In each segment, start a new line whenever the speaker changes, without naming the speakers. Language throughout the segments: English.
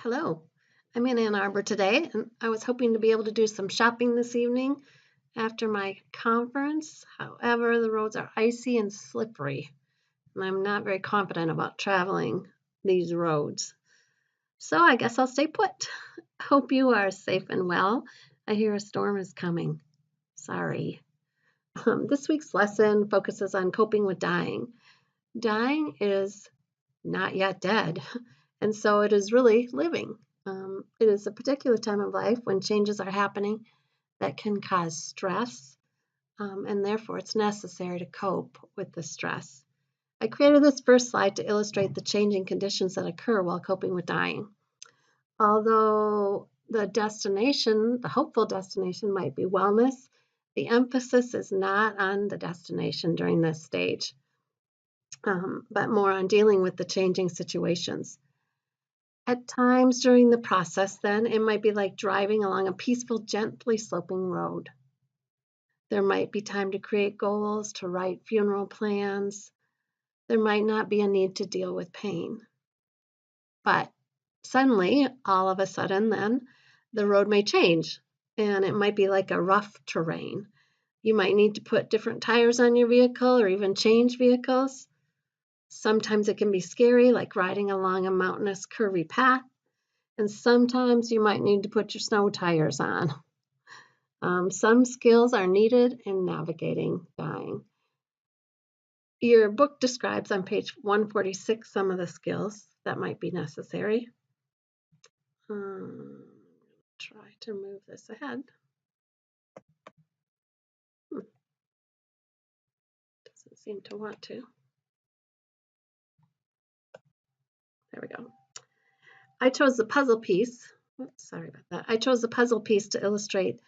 Hello, I'm in Ann Arbor today, and I was hoping to be able to do some shopping this evening after my conference. However, the roads are icy and slippery, and I'm not very confident about traveling these roads. So I guess I'll stay put. Hope you are safe and well. I hear a storm is coming. Sorry. This week's lesson focuses on coping with dying. Dying is not yet dead, and so it is really living. It is a particular time of life when changes are happening that can cause stress, and therefore it's necessary to cope with the stress. I created this first slide to illustrate the changing conditions that occur while coping with dying. Although the destination, the hopeful destination, might be wellness, the emphasis is not on the destination during this stage, but more on dealing with the changing situations. At times during the process, then, it might be like driving along a peaceful, gently sloping road. There might be time to create goals, to write funeral plans. There might not be a need to deal with pain. But suddenly, all of a sudden, then, the road may change, and it might be like a rough terrain. You might need to put different tires on your vehicle or even change vehicles. Sometimes it can be scary, like riding along a mountainous, curvy path. And sometimes you might need to put your snow tires on. Some skills are needed in navigating dying. Your book describes on page 146 some of the skills that might be necessary. Try to move this ahead. Doesn't seem to want to. There we go. I chose the puzzle piece. Sorry about that. I chose the puzzle piece to illustrate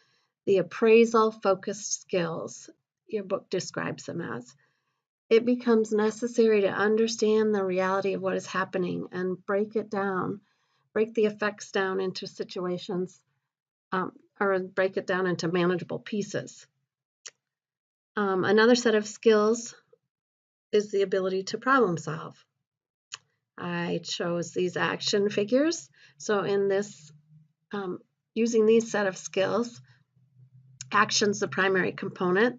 the appraisal-focused skills your book describes them as. It becomes necessary to understand the reality of what is happening and break it down, break the effects down into situations, or break it down into manageable pieces. Another set of skills is the ability to problem solve. I chose these action figures. So in this, using these set of skills, action's the primary component.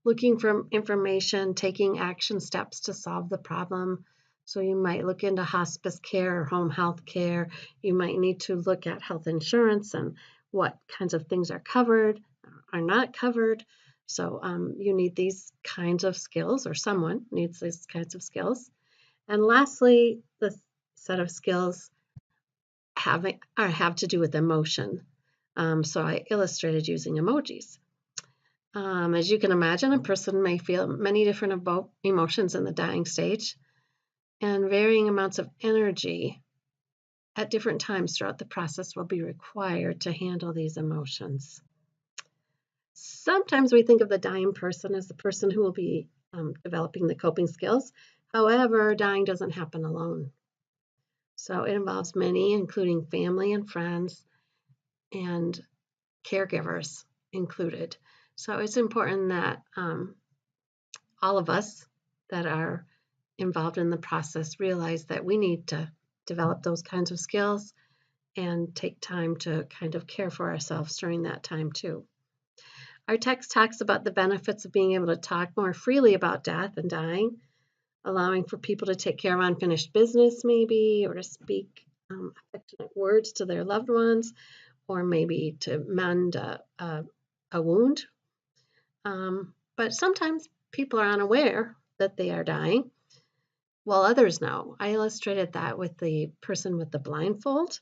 Looking for information, taking action steps to solve the problem. So you might look into hospice care or home health care. You might need to look at health insurance and what kinds of things are covered, are not covered. So you need these kinds of skills, or someone needs these kinds of skills. And lastly, the set of skills have to do with emotion. So I illustrated using emojis. As you can imagine, a person may feel many different emotions in the dying stage, and varying amounts of energy at different times throughout the process will be required to handle these emotions. Sometimes we think of the dying person as the person who will be developing the coping skills. However, dying doesn't happen alone. So it involves many, including family and friends and caregivers included. So it's important that all of us that are involved in the process realize that we need to develop those kinds of skills and take time to kind of care for ourselves during that time too. Our text talks about the benefits of being able to talk more freely about death and dying, allowing for people to take care of unfinished business maybe, or to speak affectionate words to their loved ones, or maybe to mend a wound. But sometimes people are unaware that they are dying, while others know. I illustrated that with the person with the blindfold.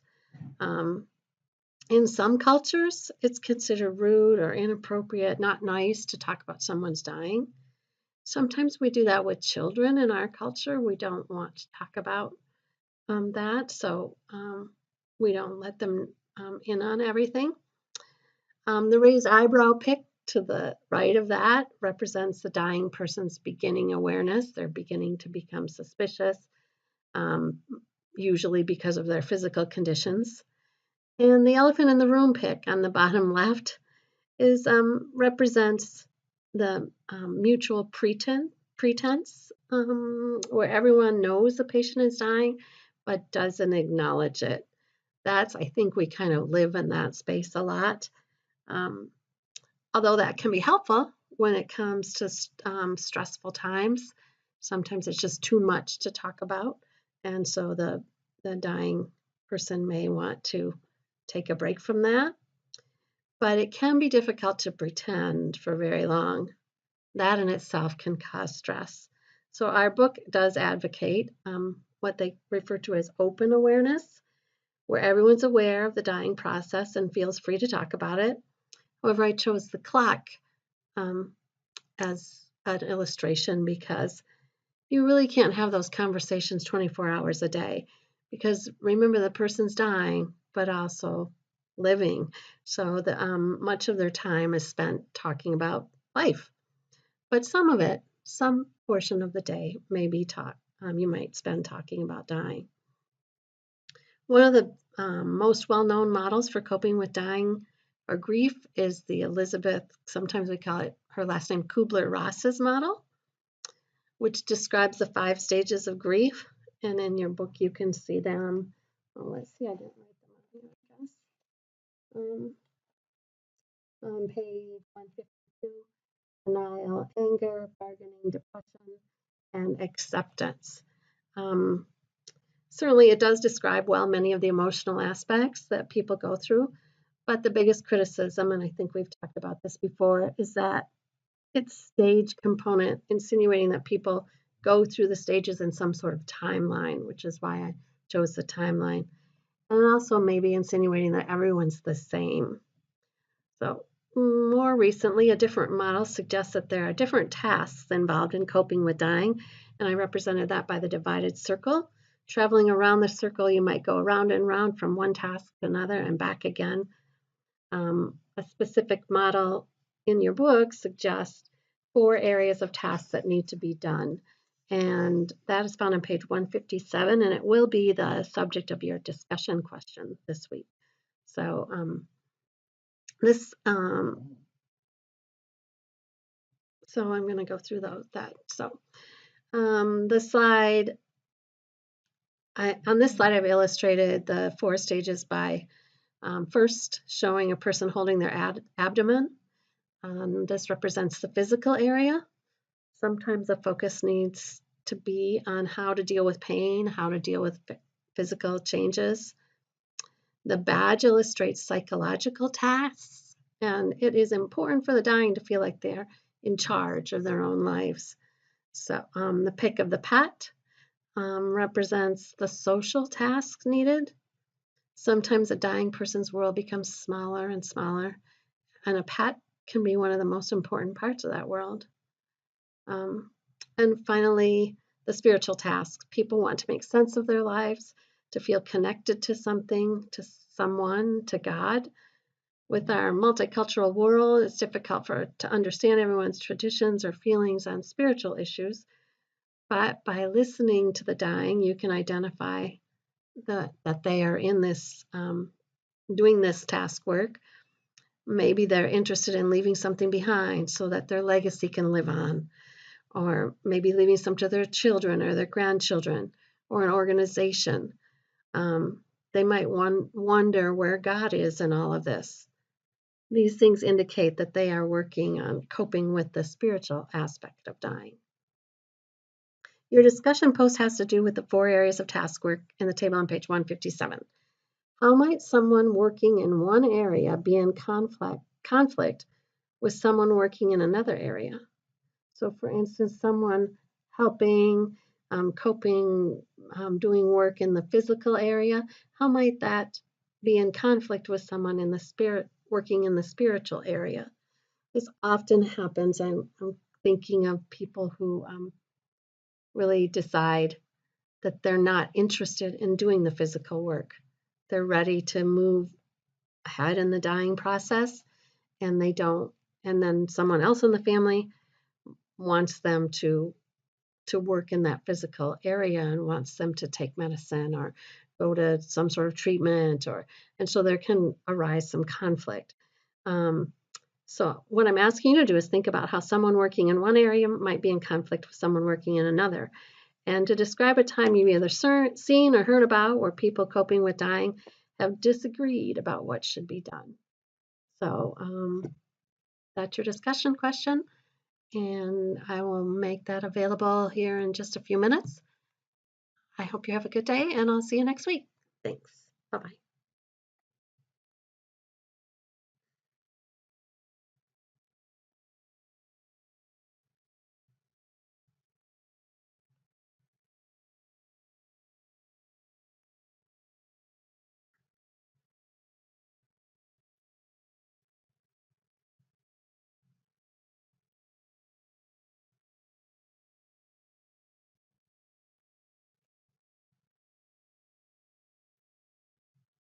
In some cultures, it's considered rude or inappropriate, not nice to talk about someone's dying. Sometimes we do that with children in our culture. We don't want to talk about that, so we don't let them in on everything. The raised eyebrow pic to the right of that represents the dying person's beginning awareness. They're beginning to become suspicious, usually because of their physical conditions. And the elephant in the room pic on the bottom left represents the mutual pretense, where everyone knows the patient is dying but doesn't acknowledge it. I think we kind of live in that space a lot. Um, Although that can be helpful when it comes to stressful times. Sometimes it's just too much to talk about, and so the dying person may want to take a break from that. But it can be difficult to pretend for very long. That in itself can cause stress. So our book does advocate what they refer to as open awareness, where everyone's aware of the dying process and feels free to talk about it. However, I chose the clock um, as an illustration because you really can't have those conversations 24 hours a day, because remember, the person's dying but also living, so much of their time is spent talking about life, but some portion of the day may be you might spend talking about dying. One of the most well-known models for coping with dying or grief is the Elizabeth, sometimes we call it her last name, Kubler-Ross's model, which describes the 5 stages of grief. And in your book, you can see them. Oh, let's see, I didn't write them on here, I guess. On page 152, denial, anger, bargaining, depression, and acceptance. Certainly, it does describe well many of the emotional aspects that people go through, but the biggest criticism, and I think we've talked about this before, is that its stage component, insinuating that people go through the stages in some sort of timeline, which is why I chose the timeline, and also maybe insinuating that everyone's the same. So more recently, a different model suggests that there are different tasks involved in coping with dying, and I represented that by the divided circle. Traveling around the circle, you might go around and around from one task to another and back again. A specific model in your book suggests 4 areas of tasks that need to be done, and that is found on page 157, and it will be the subject of your discussion question this week. So so I'm going to go through that. So the slide, on this slide, I've illustrated the 4 stages by first showing a person holding their abdomen. This represents the physical area. Sometimes the focus needs to be on how to deal with pain, how to deal with physical changes. The badge illustrates psychological tasks, and it is important for the dying to feel like they're in charge of their own lives. So the pick of the pet represents the social tasks needed. Sometimes a dying person's world becomes smaller and smaller, and a pet can be one of the most important parts of that world. And finally, the spiritual tasks. People want to make sense of their lives, to feel connected to something, to someone, to God. With our multicultural world, it's difficult to understand everyone's traditions or feelings on spiritual issues. But by listening to the dying, you can identify that they are in this, doing this task work. Maybe they're interested in leaving something behind so that their legacy can live on, or maybe leaving some to their children or their grandchildren or an organization. They might wonder where God is in all of this. These things indicate that they are working on coping with the spiritual aspect of dying. Your discussion post has to do with the 4 areas of task work in the table on page 157. How might someone working in one area be in conflict with someone working in another area? So for instance, someone helping, coping, doing work in the physical area, how might that be in conflict with someone in the spirit, working in the spiritual area? This often happens. I'm thinking of people who really decide that they're not interested in doing the physical work. They're ready to move ahead in the dying process, and they don't. And then someone else in the family wants them to work in that physical area and wants them to take medicine or go to some sort of treatment, and so there can arise some conflict. So what I'm asking you to do is think about how someone working in one area might be in conflict with someone working in another, and to describe a time you've either seen or heard about where people coping with dying have disagreed about what should be done. So that's your discussion question, and I will make that available here in just a few minutes. I hope you have a good day, and I'll see you next week. Thanks. Bye-bye.